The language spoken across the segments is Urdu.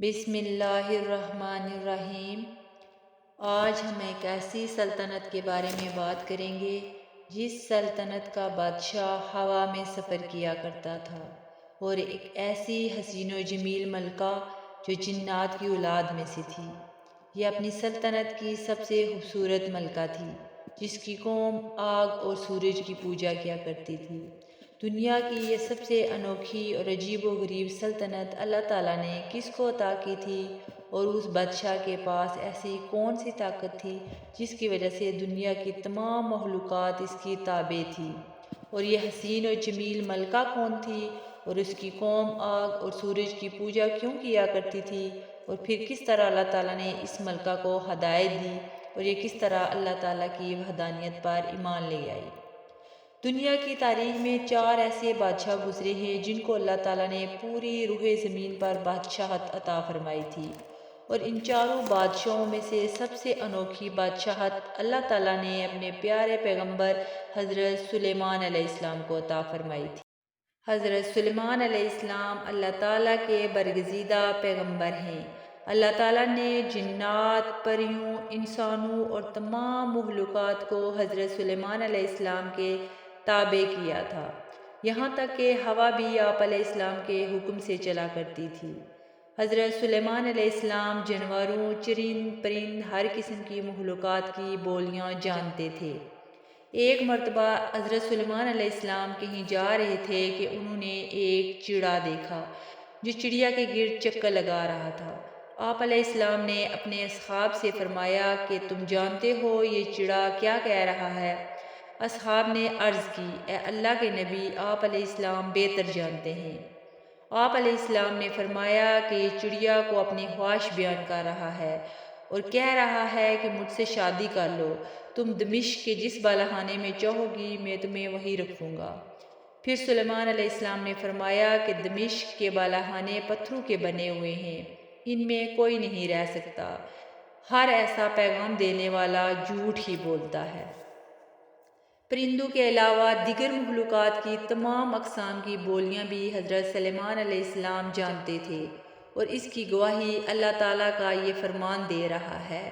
بسم اللہ الرحمن الرحیم۔ آج ہم ایک ایسی سلطنت کے بارے میں بات کریں گے جس سلطنت کا بادشاہ ہوا میں سفر کیا کرتا تھا، اور ایک ایسی حسین و جمیل ملکہ جو جنات کی اولاد میں سے تھی۔ یہ اپنی سلطنت کی سب سے خوبصورت ملکہ تھی جس کی قوم آگ اور سورج کی پوجا کیا کرتی تھی۔ دنیا کی یہ سب سے انوکھی اور عجیب و غریب سلطنت اللہ تعالیٰ نے کس کو عطا کی تھی، اور اس بادشاہ کے پاس ایسی کون سی طاقت تھی جس کی وجہ سے دنیا کی تمام مخلوقات اس کی تابع تھی، اور یہ حسین و جمیل ملکہ کون تھی، اور اس کی قوم آگ اور سورج کی پوجا کیوں کیا کرتی تھی، اور پھر کس طرح اللہ تعالیٰ نے اس ملکہ کو ہدایت دی اور یہ کس طرح اللہ تعالیٰ کی وحدانیت پر ایمان لے آئی۔ دنیا کی تاریخ میں 4 ایسے بادشاہ گزرے ہیں جن کو اللہ تعالیٰ نے پوری روح زمین پر بادشاہت عطا فرمائی تھی، اور ان چاروں بادشاہوں میں سے سب سے انوکھی بادشاہت اللہ تعالیٰ نے اپنے پیارے پیغمبر حضرت سلیمان علیہ السلام کو عطا فرمائی تھی۔ حضرت سلیمان علیہ السلام اللہ تعالیٰ کے برگزیدہ پیغمبر ہیں۔ اللہ تعالیٰ نے جنات، پریوں، انسانوں اور تمام مخلوقات کو حضرت سلیمان علیہ السلام کے تابع کیا تھا، یہاں تک کہ ہوا بھی آپ علیہ السلام کے حکم سے چلا کرتی تھی۔ حضرت سلیمان علیہ السلام جانوروں، چرند پرند، ہر قسم کی مخلوقات کی بولیاں جانتے تھے۔ ایک مرتبہ حضرت سلیمان علیہ السلام کہیں جا رہے تھے کہ انہوں نے ایک چڑا دیکھا جو چڑیا کے گرد چکر لگا رہا تھا۔ آپ علیہ السلام نے اپنے اصحاب سے فرمایا کہ تم جانتے ہو یہ چڑا کیا کہہ رہا ہے؟ اصحاب نے عرض کی، اے اللہ کے نبی، آپ علیہ السلام بہتر جانتے ہیں۔ آپ علیہ السلام نے فرمایا کہ یہ چڑیا کو اپنی خواہش بیان کر رہا ہے اور کہہ رہا ہے کہ مجھ سے شادی کر لو، تم دمشق کے جس بالاخانے میں چاہو گی میں تمہیں وہیں رکھوں گا۔ پھر سلیمان علیہ السلام نے فرمایا کہ دمشق کے بالاخانے پتھروں کے بنے ہوئے ہیں، ان میں کوئی نہیں رہ سکتا، ہر ایسا پیغام دینے والا جھوٹ ہی بولتا ہے۔ پرندوں کے علاوہ دیگر مخلوقات کی تمام اقسام کی بولیاں بھی حضرت سلیمان علیہ السلام جانتے تھے، اور اس کی گواہی اللہ تعالیٰ کا یہ فرمان دے رہا ہے،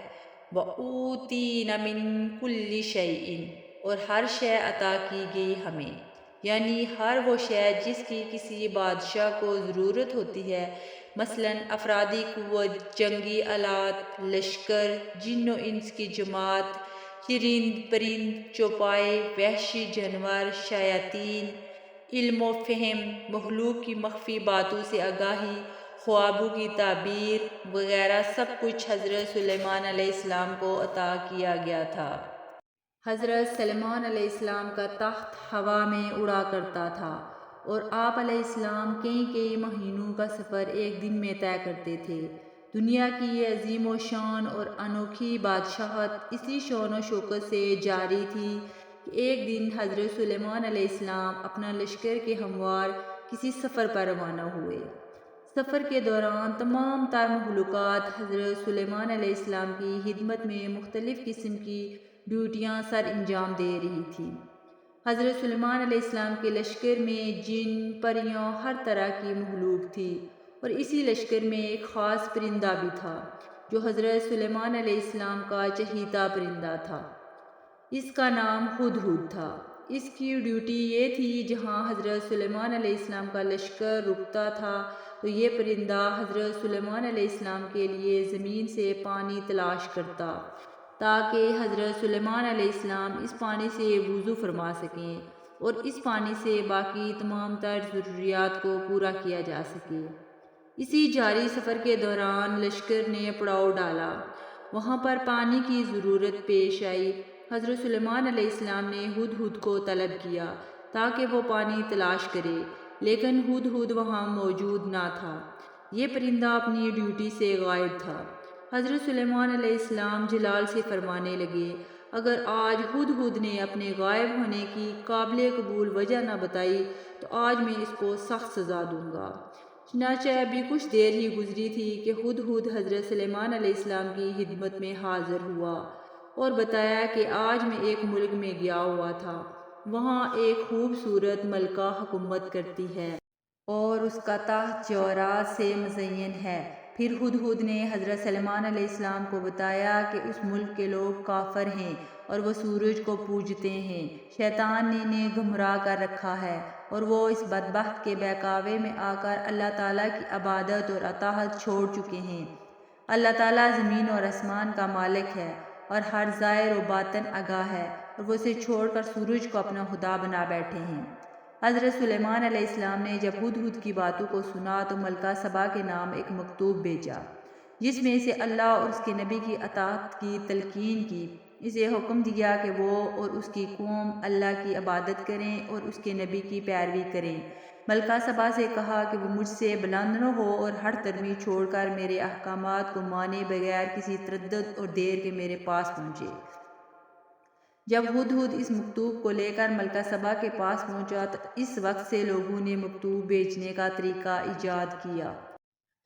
وَأُوتِينَ مِن كُلِّ شَيْءٍ، اور ہر شے عطا کی گئی ہمیں، یعنی ہر وہ شے جس کی کسی بادشاہ کو ضرورت ہوتی ہے، مثلاً افرادی قوت، جنگی آلات، لشکر، جن و انس کی جماعت، چرند پرند، چوپائے، وحشی جانور، شیاطین، علم و فہم، مخلوق کی مخفی باتوں سے آگاہی، خوابوں کی تعبیر وغیرہ سب کچھ حضرت سلیمان علیہ السلام کو عطا کیا گیا تھا۔ حضرت سلیمان علیہ السلام کا تخت ہوا میں اڑا کرتا تھا، اور آپ علیہ السلام کئی مہینوں کا سفر ایک دن میں طے کرتے تھے۔ دنیا کی یہ عظیم و شان اور انوکھی بادشاہت اسی شان و شوکت سے جاری تھی کہ ایک دن حضرت سلیمان علیہ السلام اپنا لشکر کے ہموار کسی سفر پر روانہ ہوئے۔ سفر کے دوران تمام تر مخلوقات حضرت سلیمان علیہ السلام کی خدمت میں مختلف قسم کی ڈیوٹیاں سر انجام دے رہی تھیں۔ حضرت سلیمان علیہ السلام کے لشکر میں جن، پریوں، ہر طرح کی مخلوق تھی، اور اسی لشکر میں ایک خاص پرندہ بھی تھا جو حضرت سلیمان علیہ السلام کا چہیتا پرندہ تھا۔ اس کا نام ہدہد تھا۔ اس کی ڈیوٹی یہ تھی، جہاں حضرت سلیمان علیہ السلام کا لشکر رکتا تھا تو یہ پرندہ حضرت سلیمان علیہ السلام کے لیے زمین سے پانی تلاش کرتا تاکہ حضرت سلیمان علیہ السلام اس پانی سے وضو فرما سکیں اور اس پانی سے باقی تمام تر ضروریات کو پورا کیا جا سکے۔ اسی جاری سفر کے دوران لشکر نے پڑاؤ ڈالا، وہاں پر پانی کی ضرورت پیش آئی۔ حضرت سلیمان علیہ السلام نے ہدہد کو طلب کیا تاکہ وہ پانی تلاش کرے، لیکن ہدہد وہاں موجود نہ تھا، یہ پرندہ اپنی ڈیوٹی سے غائب تھا۔ حضرت سلیمان علیہ السلام جلال سے فرمانے لگے، اگر آج ہدہد نے اپنے غائب ہونے کی قابل قبول وجہ نہ بتائی تو آج میں اس کو سخت سزا دوں گا۔ چنانچہ ابھی کچھ دیر ہی گزری تھی کہ ہدہد حضرت سلیمان علیہ السلام کی خدمت میں حاضر ہوا اور بتایا کہ آج میں ایک ملک میں گیا ہوا تھا، وہاں ایک خوبصورت ملکہ حکومت کرتی ہے، اور اس کا تخت جواہرات سے مزین ہے۔ پھر ہدہد نے حضرت سلیمان علیہ السلام کو بتایا کہ اس ملک کے لوگ کافر ہیں اور وہ سورج کو پوجتے ہیں۔ شیطان نے انہیں گمراہ کر رکھا ہے اور وہ اس بدبخت کے بہکاوے میں آ کر اللہ تعالیٰ کی عبادت اور اطاعت چھوڑ چکے ہیں۔ اللہ تعالیٰ زمین اور آسمان کا مالک ہے اور ہر ظاہر و باطن آگاہ ہے، اور وہ اسے چھوڑ کر سورج کو اپنا خدا بنا بیٹھے ہیں۔ حضرت سلیمان علیہ السلام نے جب ہدہد کی باتوں کو سنا تو ملکہ سبا کے نام ایک مکتوب بھیجا، جس میں اسے اللہ اور اس کے نبی کی اطاعت کی تلقین کی۔ اسے حکم دیا کہ وہ اور اس کی قوم اللہ کی عبادت کریں اور اس کے نبی کی پیروی کریں۔ ملکہ سبا سے کہا کہ وہ مجھ سے بلند نہ ہو اور ہر ترمی چھوڑ کر میرے احکامات کو مانے بغیر کسی تردد اور دیر کے میرے پاس پہنچے۔ جب ہدہد اس مکتوب کو لے کر ملکہ سبا کے پاس پہنچا تو اس وقت سے لوگوں نے مکتوب بھیجنے کا طریقہ ایجاد کیا۔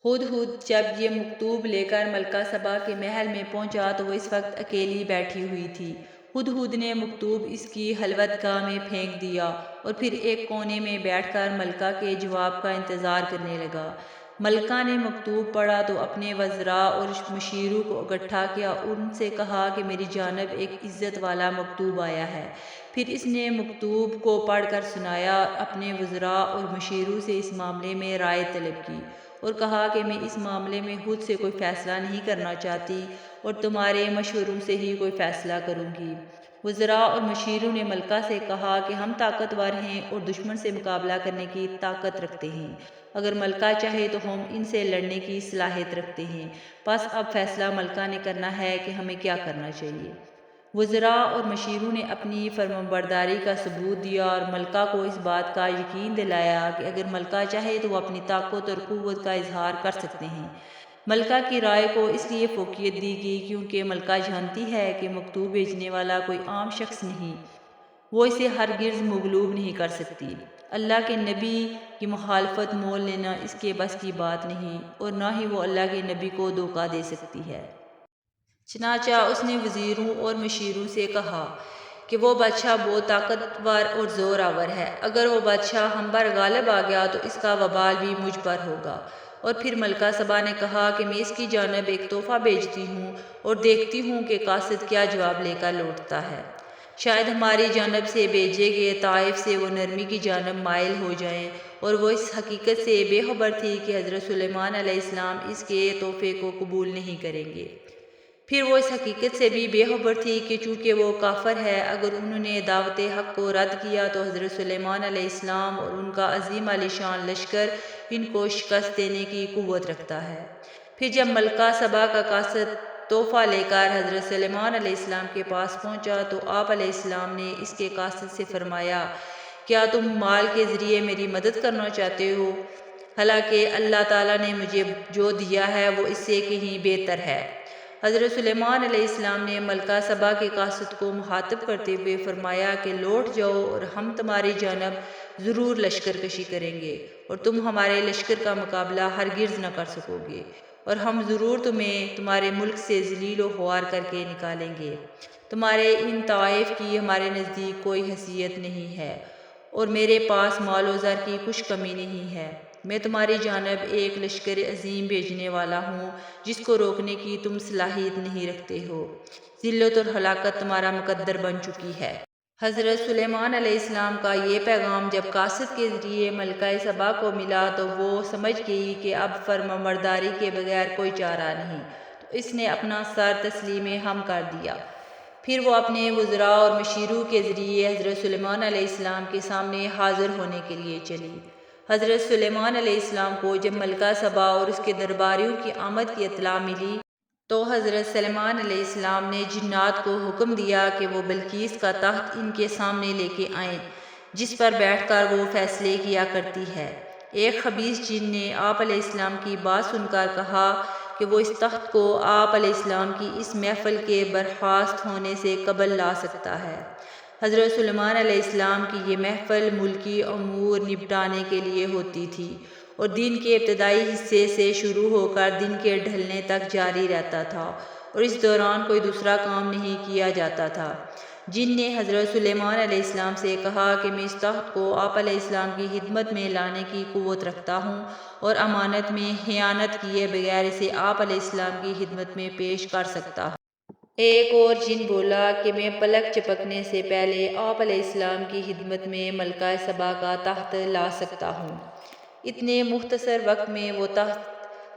ہدہد جب یہ مکتوب لے کر ملکہ سبا کے محل میں پہنچا تو وہ اس وقت اکیلی بیٹھی ہوئی تھی۔ ہدہد نے مکتوب اس کی خلوت گاہ میں پھینک دیا اور پھر ایک کونے میں بیٹھ کر ملکہ کے جواب کا انتظار کرنے لگا۔ ملکہ نے مکتوب پڑھا تو اپنے وزراء اور مشیروں کو اکٹھا کیا اور ان سے کہا کہ میری جانب ایک عزت والا مکتوب آیا ہے۔ پھر اس نے مکتوب کو پڑھ کر سنایا اور اپنے وزراء اور مشیروں سے اس معاملے میں رائے طلب کی اور کہا کہ میں اس معاملے میں خود سے کوئی فیصلہ نہیں کرنا چاہتی اور تمہارے مشوروں سے ہی کوئی فیصلہ کروں گی۔ وزراء اور مشیروں نے ملکہ سے کہا کہ ہم طاقتور ہیں اور دشمن سے مقابلہ کرنے کی طاقت رکھتے ہیں۔ اگر ملکہ چاہے تو ہم ان سے لڑنے کی صلاحیت رکھتے ہیں۔ بس اب فیصلہ ملکہ نے کرنا ہے کہ ہمیں کیا کرنا چاہیے۔ وزراء اور مشیروں نے اپنی فرمانبرداری کا ثبوت دیا اور ملکہ کو اس بات کا یقین دلایا کہ اگر ملکہ چاہے تو وہ اپنی طاقت اور قوت کا اظہار کر سکتے ہیں۔ ملکہ کی رائے کو اس لیے فوقیت دی گئی کیونکہ ملکہ جانتی ہے کہ مکتوب بھیجنے والا کوئی عام شخص نہیں، وہ اسے ہرگز مغلوب نہیں کر سکتی۔ اللہ کے نبی کی مخالفت مول لینا اس کے بس کی بات نہیں اور نہ ہی وہ اللہ کے نبی کو دھوکہ دے سکتی ہے۔ چنانچہ اس نے وزیروں اور مشیروں سے کہا کہ وہ بادشاہ بہت طاقتور اور زور آور ہے، اگر وہ بادشاہ ہم پر غالب آ گیا تو اس کا وبال بھی مجھ پر ہوگا۔ اور پھر ملکہ سبا نے کہا کہ میں اس کی جانب ایک تحفہ بھیجتی ہوں اور دیکھتی ہوں کہ قاصد کیا جواب لے کر لوٹتا ہے۔ شاید ہماری جانب سے بھیجے گئے طائف سے وہ نرمی کی جانب مائل ہو جائیں، اور وہ اس حقیقت سے بے خبر تھی کہ حضرت سلیمان علیہ السلام اس کے تحفے کو قبول نہیں کریں گے۔ پھر وہ اس حقیقت سے بھی بے خبر تھی کہ چونکہ وہ کافر ہے، اگر انہوں نے دعوت حق کو رد کیا تو حضرت سلیمان علیہ السلام اور ان کا عظیم الشان لشکر ان کو شکست دینے کی قوت رکھتا ہے۔ پھر جب ملکہ سبا کا قاصد تحفہ لے کر حضرت سلیمان علیہ السلام کے پاس پہنچا تو آپ علیہ السلام نے اس کے قاصد سے فرمایا، کیا تم مال کے ذریعے میری مدد کرنا چاہتے ہو؟ حالانکہ اللہ تعالیٰ نے مجھے جو دیا ہے وہ اس سے کہیں بہتر ہے۔ حضرت سلیمان علیہ السلام نے ملکہ سبا کے قاصد کو مخاطب کرتے ہوئے فرمایا کہ لوٹ جاؤ اور ہم تمہاری جانب ضرور لشکر کشی کریں گے اور تم ہمارے لشکر کا مقابلہ ہرگز نہ کر سکو گے، اور ہم ضرور تمہیں تمہارے ملک سے ذلیل و خوار کر کے نکالیں گے۔ تمہارے ان طائف کی ہمارے نزدیک کوئی حیثیت نہیں ہے اور میرے پاس مال و زر کی کچھ کمی نہیں ہے۔ میں تمہاری جانب ایک لشکر عظیم بھیجنے والا ہوں جس کو روکنے کی تم صلاحیت نہیں رکھتے ہو۔ ذلت اور ہلاکت تمہارا مقدر بن چکی ہے۔ حضرت سلیمان علیہ السلام کا یہ پیغام جب قاصد کے ذریعے ملکہ سبا کو ملا تو وہ سمجھ گئی کہ اب فرمانبرداری کے بغیر کوئی چارہ نہیں، تو اس نے اپنا سر تسلیم ہم کر دیا۔ پھر وہ اپنے وزراء اور مشیروں کے ذریعے حضرت سلیمان علیہ السلام کے سامنے حاضر ہونے کے لیے چلی۔ حضرت سلیمان علیہ السلام کو جب ملکہ سبا اور اس کے درباریوں کی آمد کی اطلاع ملی تو حضرت سلیمان علیہ السلام نے جنات کو حکم دیا کہ وہ بلقیس کا تخت ان کے سامنے لے کے آئیں، جس پر بیٹھ کر وہ فیصلے کیا کرتی ہے۔ ایک خبیث جن نے آپ علیہ السلام کی بات سن کر کہا کہ وہ اس تخت کو آپ علیہ السلام کی اس محفل کے برخاست ہونے سے قبل لا سکتا ہے۔ حضرت سلیمان علیہ السلام کی یہ محفل ملکی امور نپٹانے کے لیے ہوتی تھی اور دن کے ابتدائی حصے سے شروع ہو کر دن کے ڈھلنے تک جاری رہتا تھا، اور اس دوران کوئی دوسرا کام نہیں کیا جاتا تھا۔ جن نے حضرت سلیمان علیہ السلام سے کہا کہ میں اس تخت کو آپ علیہ السلام کی خدمت میں لانے کی قوت رکھتا ہوں اور امانت میں خیانت کیے بغیر اسے آپ علیہ السلام کی خدمت میں پیش کر سکتا ہوں۔ ایک اور جن بولا کہ میں پلک چپکنے سے پہلے آپ علیہ السلام کی خدمت میں ملکہ سبا کا تخت لا سکتا ہوں۔ اتنے مختصر وقت میں وہ تخت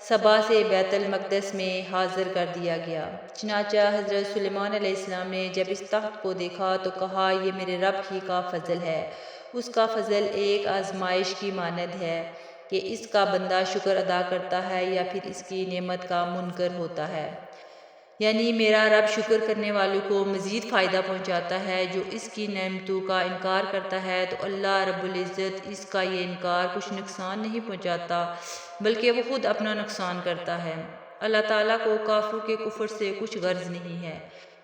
سبا سے بیت المقدس میں حاضر کر دیا گیا۔ چنانچہ حضرت سلیمان علیہ السلام نے جب اس تخت کو دیکھا تو کہا یہ میرے رب ہی کا فضل ہے۔ اس کا فضل ایک آزمائش کی مانند ہے کہ اس کا بندہ شکر ادا کرتا ہے یا پھر اس کی نعمت کا منکر ہوتا ہے۔ یعنی میرا رب شکر کرنے والوں کو مزید فائدہ پہنچاتا ہے، جو اس کی نعمتوں کا انکار کرتا ہے تو اللہ رب العزت اس کا یہ انکار کچھ نقصان نہیں پہنچاتا بلکہ وہ خود اپنا نقصان کرتا ہے۔ اللہ تعالیٰ کو کافروں کے کفر سے کچھ غرض نہیں ہے۔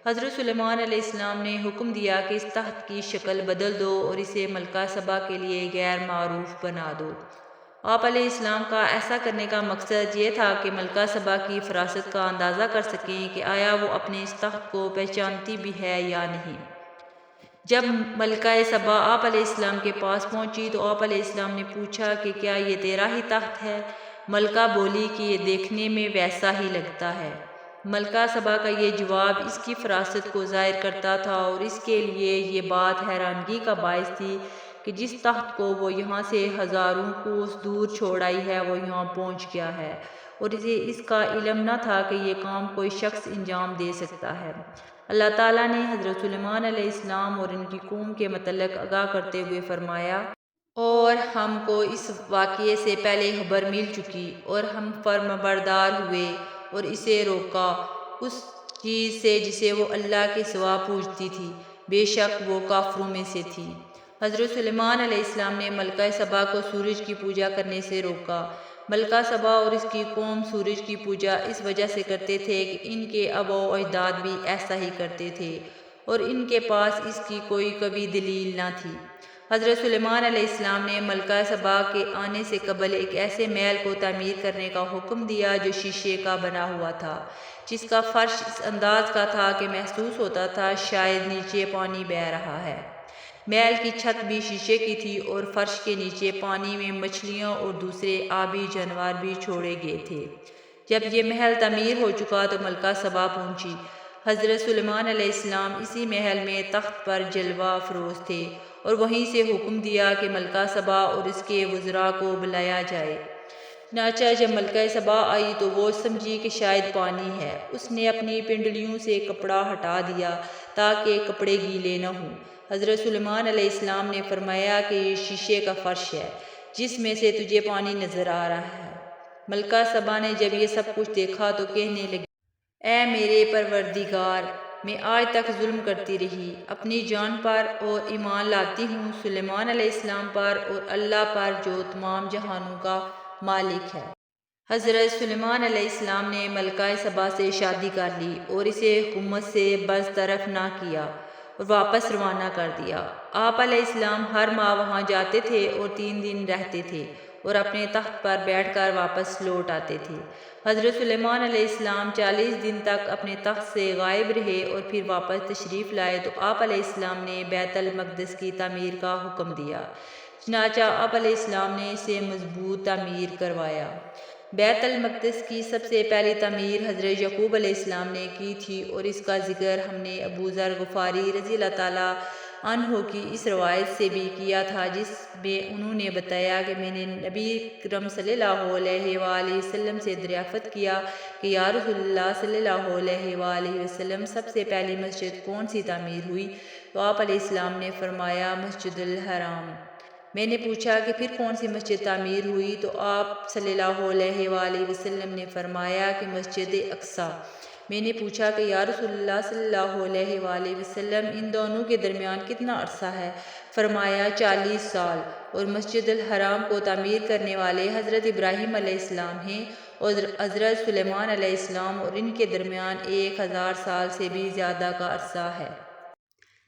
حضرت سلیمان علیہ السلام نے حکم دیا کہ اس تخت کی شکل بدل دو اور اسے ملکہ سبا کے لیے غیر معروف بنا دو۔ آپ علیہ السلام کا ایسا کرنے کا مقصد یہ تھا کہ ملکہ سبا کی فراست کا اندازہ کر سکیں کہ آیا وہ اپنے اس تخت کو پہچانتی بھی ہے یا نہیں۔ جب ملکہ سبا آپ علیہ السلام کے پاس پہنچی تو آپ علیہ السلام نے پوچھا کہ کیا یہ تیرا ہی تخت ہے؟ ملکہ بولی کہ یہ دیکھنے میں ویسا ہی لگتا ہے۔ ملکہ سبا کا یہ جواب اس کی فراست کو ظاہر کرتا تھا اور اس کے لیے یہ بات حیرانگی کا باعث تھی کہ جس تخت کو وہ یہاں سے ہزاروں کوس دور چھوڑ آئی ہے وہ یہاں پہنچ گیا ہے اور اسے اس کا علم نہ تھا کہ یہ کام کوئی شخص انجام دے سکتا ہے۔ اللہ تعالیٰ نے حضرت سلیمان علیہ السلام اور ان کی قوم کے متعلق آگاہ کرتے ہوئے فرمایا، اور ہم کو اس واقعے سے پہلے خبر مل چکی اور ہم فرمانبردار ہوئے اور اسے روکا اس چیز سے جسے وہ اللہ کے سوا پوجتی تھی، بے شک وہ کافروں میں سے تھی۔ حضرت سلیمان علیہ السلام نے ملکہ سبا کو سورج کی پوجا کرنے سے روکا۔ ملکہ سبا اور اس کی قوم سورج کی پوجا اس وجہ سے کرتے تھے کہ ان کے آباء و اجداد بھی ایسا ہی کرتے تھے اور ان کے پاس اس کی کوئی قوی دلیل نہ تھی۔ حضرت سلیمان علیہ السلام نے ملکہ سبا کے آنے سے قبل ایک ایسے محل کو تعمیر کرنے کا حکم دیا جو شیشے کا بنا ہوا تھا، جس کا فرش اس انداز کا تھا کہ محسوس ہوتا تھا شاید نیچے پانی بہہ رہا ہے۔ محل کی چھت بھی شیشے کی تھی اور فرش کے نیچے پانی میں مچھلیاں اور دوسرے آبی جانور بھی چھوڑے گئے تھے۔ جب یہ محل تعمیر ہو چکا تو ملکہ سبا پہنچی۔ حضرت سلیمان علیہ السلام اسی محل میں تخت پر جلوہ افروز تھے اور وہیں سے حکم دیا کہ ملکہ سبا اور اس کے وزراء کو بلایا جائے۔ چنانچہ جب ملکہ سبا آئی تو وہ سمجھی کہ شاید پانی ہے۔ اس نے اپنی پنڈلیوں سے کپڑا ہٹا دیا تاکہ کپڑے گیلے نہ ہوں۔ حضرت سلیمان علیہ السلام نے فرمایا کہ یہ شیشے کا فرش ہے جس میں سے تجھے پانی نظر آ رہا ہے۔ ملکہ سبا نے جب یہ سب کچھ دیکھا تو کہنے لگی، اے میرے پروردگار، میں آج تک ظلم کرتی رہی، اپنی جان پر اور ایمان لاتی ہوں سلیمان علیہ السلام پر اور اللہ پر جو تمام جہانوں کا مالک ہے۔ حضرت سلیمان علیہ السلام نے ملکہ سبا سے شادی کر لی اور اسے حکومت سے برطرف نہ کیا اور واپس روانہ کر دیا۔ آپ علیہ السلام ہر ماہ وہاں جاتے تھے اور 3 دن رہتے تھے اور اپنے تخت پر بیٹھ کر واپس لوٹ آتے تھے۔ حضرت سلیمان علیہ السلام 40 دن تک اپنے تخت سے غائب رہے اور پھر واپس تشریف لائے تو آپ علیہ السلام نے بیت المقدس کی تعمیر کا حکم دیا۔ چنانچہ آپ علیہ السلام نے اسے مضبوط تعمیر کروایا۔ بیت المقدس کی سب سے پہلی تعمیر حضرت یعقوب علیہ السلام نے کی تھی اور اس کا ذکر ہم نے ابو ذر غفاری رضی اللہ تعالیٰ عنہ کی اس روایت سے بھی کیا تھا جس میں انہوں نے بتایا کہ میں نے نبی اکرم صلی اللہ علیہ وآلہ وسلم سے دریافت کیا کہ یا رسول اللہ صلی اللہ علیہ وآلہ وسلم سب سے پہلی مسجد کون سی تعمیر ہوئی؟ تو آپ علیہ السلام نے فرمایا مسجد الحرام۔ میں نے پوچھا کہ پھر کون سی مسجد تعمیر ہوئی؟ تو آپ صلی اللہ علیہ وآلہ وسلم نے فرمایا کہ مسجد اقصیٰ۔ میں نے پوچھا کہ یا رسول اللہ صلی اللہ علیہ وآلہ وسلم ان دونوں کے درمیان کتنا عرصہ ہے؟ فرمایا 40 سال، اور مسجد الحرام کو تعمیر کرنے والے حضرت ابراہیم علیہ السلام ہیں اور حضرت سلیمان علیہ السلام اور ان کے درمیان 1000 سال سے بھی زیادہ کا عرصہ ہے۔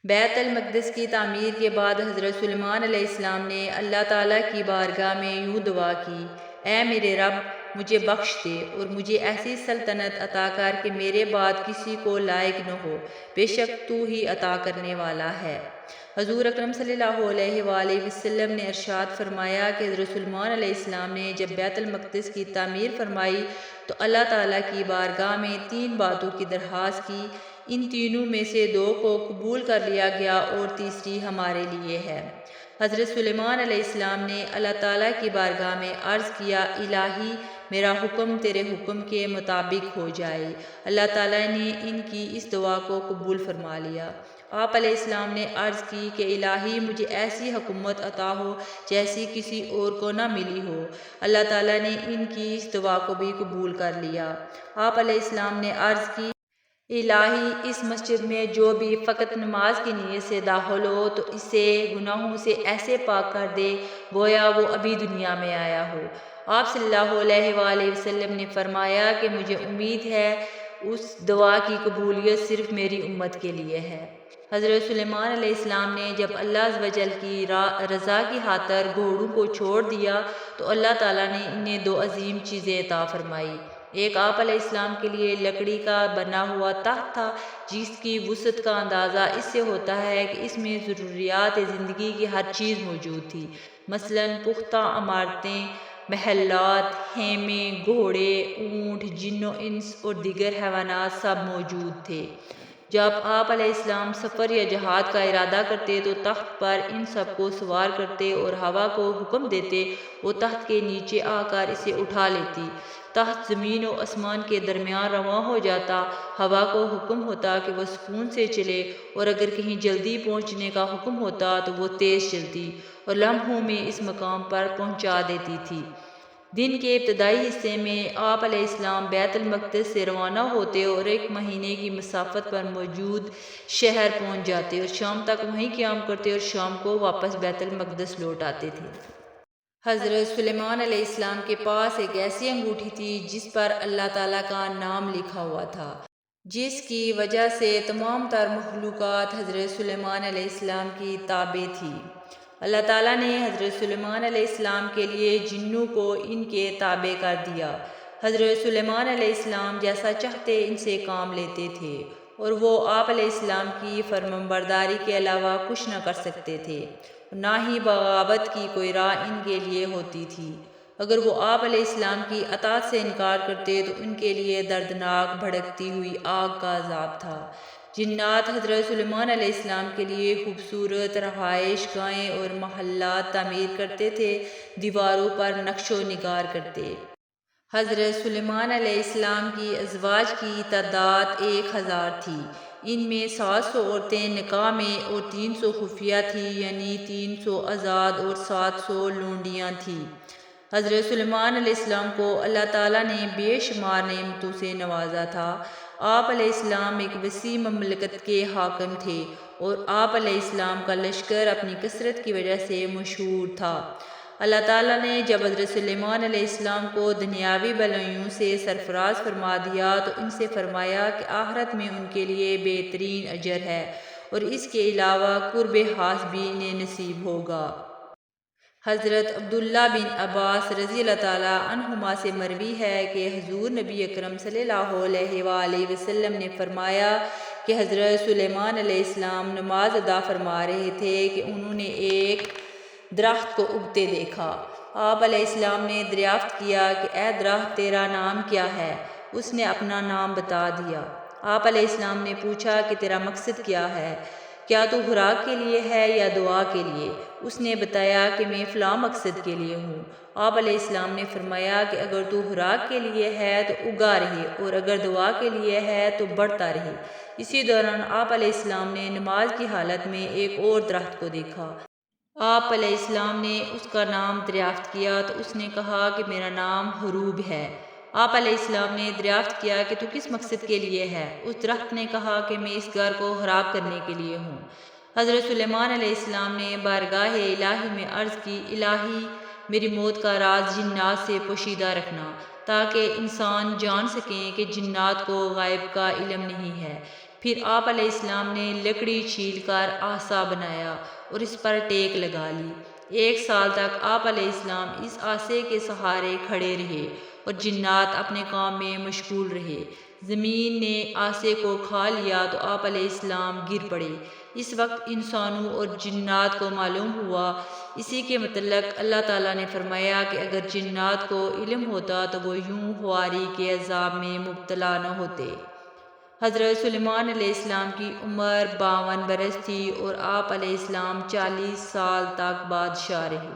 بیت المقدس کی تعمیر کے بعد حضرت سلیمان علیہ السلام نے اللہ تعالیٰ کی بارگاہ میں یوں دعا کی، اے میرے رب، مجھے بخش دے اور مجھے ایسی سلطنت عطا کر کہ میرے بعد کسی کو لائق نہ ہو، بے شک تو ہی عطا کرنے والا ہے۔ حضور اکرم صلی اللہ علیہ وآلہ وسلم نے ارشاد فرمایا کہ حضرت سلیمان علیہ السلام نے جب بیت المقدس کی تعمیر فرمائی تو اللہ تعالیٰ کی بارگاہ میں 3 باتوں کی درخواست کی، ان تینوں میں سے 2 کو قبول کر لیا گیا اور تیسری ہمارے لیے ہے۔ حضرت سلیمان علیہ السلام نے اللہ تعالیٰ کی بارگاہ میں عرض کیا، الہی میرا حکم تیرے حکم کے مطابق ہو جائے۔ اللہ تعالیٰ نے ان کی اس دعا کو قبول فرما لیا۔ آپ علیہ السلام نے عرض کی کہ الہی مجھے ایسی حکومت عطا ہو جیسی کسی اور کو نہ ملی ہو۔ اللہ تعالیٰ نے ان کی اس دعا کو بھی قبول کر لیا۔ آپ علیہ السلام نے عرض کی، الہی اس مسجد میں جو بھی فقط نماز کی نیت سے داخل ہو تو اسے گناہوں سے ایسے پاک کر دے گویا وہ ابھی دنیا میں آیا ہو۔ آپ صلی اللہ علیہ وآلہ وسلم نے فرمایا کہ مجھے امید ہے اس دعا کی قبولیت صرف میری امت کے لیے ہے۔ حضرت سلیمان علیہ السلام نے جب اللہ عز و جل کی رضا کی خاطر گھوڑوں کو چھوڑ دیا تو اللہ تعالیٰ نے انہیں 2 عظیم چیزیں عطا فرمائی۔ ایک آپ علیہ السلام کے لیے لکڑی کا بنا ہوا تخت تھا جس کی وسعت کا اندازہ اس سے ہوتا ہے کہ اس میں ضروریات زندگی کی ہر چیز موجود تھی، مثلاً پختہ عمارتیں، محلات، خیمے، گھوڑے، اونٹ، جن و انس اور دیگر حیوانات سب موجود تھے۔ جب آپ علیہ السلام سفر یا جہاد کا ارادہ کرتے تو تخت پر ان سب کو سوار کرتے اور ہوا کو حکم دیتے، وہ تخت کے نیچے آ کر اسے اٹھا لیتی۔ تخت زمین و آسمان کے درمیان رواں ہو جاتا، ہوا کو حکم ہوتا کہ وہ سکون سے چلے اور اگر کہیں جلدی پہنچنے کا حکم ہوتا تو وہ تیز چلتی اور لمحوں میں اس مقام پر پہنچا دیتی تھی۔ دن کے ابتدائی حصے میں آپ علیہ السلام بیت المقدس سے روانہ ہوتے اور 1 مہینے کی مسافت پر موجود شہر پہنچ جاتے اور شام تک وہیں قیام کرتے اور شام کو واپس بیت المقدس لوٹ آتے تھے۔ حضرت سلیمان علیہ السلام کے پاس ایک ایسی انگوٹھی تھی جس پر اللہ تعالیٰ کا نام لکھا ہوا تھا، جس کی وجہ سے تمام تر مخلوقات حضرت سلیمان علیہ السلام کی تابع تھی۔ اللہ تعالیٰ نے حضرت سلیمان علیہ السلام کے لیے جنوں کو ان کے تابع کر دیا۔ حضرت سلیمان علیہ السلام جیسا چاہتے ان سے کام لیتے تھے اور وہ آپ علیہ السلام کی فرمانبرداری کے علاوہ کچھ نہ کر سکتے تھے، نہ ہی بغاوت کی کوئی راہ ان کے لیے ہوتی تھی۔ اگر وہ آپ علیہ السلام کی اطاعت سے انکار کرتے تو ان کے لیے دردناک بھڑکتی ہوئی آگ کا عذاب تھا۔ جنات حضرت سلیمان علیہ السلام کے لیے خوبصورت رہائش گاہیں اور محلات تعمیر کرتے تھے، دیواروں پر نقش و نگار کرتے۔ حضرت سلیمان علیہ السلام کی ازواج کی تعداد 1000 تھی، ان میں 700 عورتیں نکاح میں اور 300 خفیہ تھیں، یعنی 300 آزاد اور 700 لونڈیاں تھیں۔ حضرت سلیمان علیہ السلام کو اللہ تعالیٰ نے بے شمار نعمتوں سے نوازا تھا۔ آپ علیہ السلام ایک وسیع مملکت کے حاکم تھے اور آپ علیہ السلام کا لشکر اپنی کثرت کی وجہ سے مشہور تھا۔ اللہ تعالیٰ نے جب حضرت سلیمان علیہ السلام کو دنیاوی بلائیوں سے سرفراز فرما دیا تو ان سے فرمایا کہ آخرت میں ان کے لیے بہترین اجر ہے اور اس کے علاوہ قرب خاص بھی انہیں نصیب ہوگا۔ حضرت عبداللہ بن عباس رضی اللہ تعالیٰ عنہما سے مروی ہے کہ حضور نبی اکرم صلی اللہ علیہ وآلہ وسلم نے فرمایا کہ حضرت سلیمان علیہ السلام نماز ادا فرما رہے تھے کہ انہوں نے ایک درخت کو اگتے دیکھا۔ آپ علیہ السلام نے دریافت کیا کہ اے درخت تیرا نام کیا ہے؟ اس نے اپنا نام بتا دیا۔ آپ علیہ السلام نے پوچھا کہ تیرا مقصد کیا ہے؟ کیا تو خوراک کے لیے ہے یا دعا کے لیے؟ اس نے بتایا کہ میں فلاں مقصد کے لیے ہوں۔ آپ علیہ السلام نے فرمایا کہ اگر تو خوراک کے لیے ہے تو اگا رہے اور اگر دعا کے لیے ہے تو بڑھتا رہے۔ اسی دوران آپ علیہ السلام نے نماز کی حالت میں ایک اور درخت کو دیکھا۔ آپ علیہ السلام نے اس کا نام دریافت کیا تو اس نے کہا کہ میرا نام حروب ہے۔ آپ علیہ السلام نے دریافت کیا کہ تو کس مقصد کے لیے ہے؟ اس درخت نے کہا کہ میں اس گھر کو خراب کرنے کے لیے ہوں۔ حضرت سلیمان علیہ السلام نے بارگاہ الہی میں عرض کی، الہی میری موت کا راز جنات سے پوشیدہ رکھنا تاکہ انسان جان سکیں کہ جنات کو غائب کا علم نہیں ہے۔ پھر آپ علیہ السلام نے لکڑی چھیل کر عصا بنایا اور اس پر ٹیک لگا لی۔ 1 سال تک آپ علیہ السلام اس عصے کے سہارے کھڑے رہے اور جنات اپنے کام میں مشغول رہے۔ زمین نے عاصے کو کھا لیا تو آپ علیہ السلام گر پڑے۔ اس وقت انسانوں اور جنات کو معلوم ہوا۔ اسی کے متعلق اللہ تعالیٰ نے فرمایا کہ اگر جنات کو علم ہوتا تو وہ یوں ہواری کے عذاب میں مبتلا نہ ہوتے۔ حضرت سلیمان علیہ السلام کی عمر 52 برس تھی اور آپ علیہ السلام 40 سال تک بادشاہ رہے۔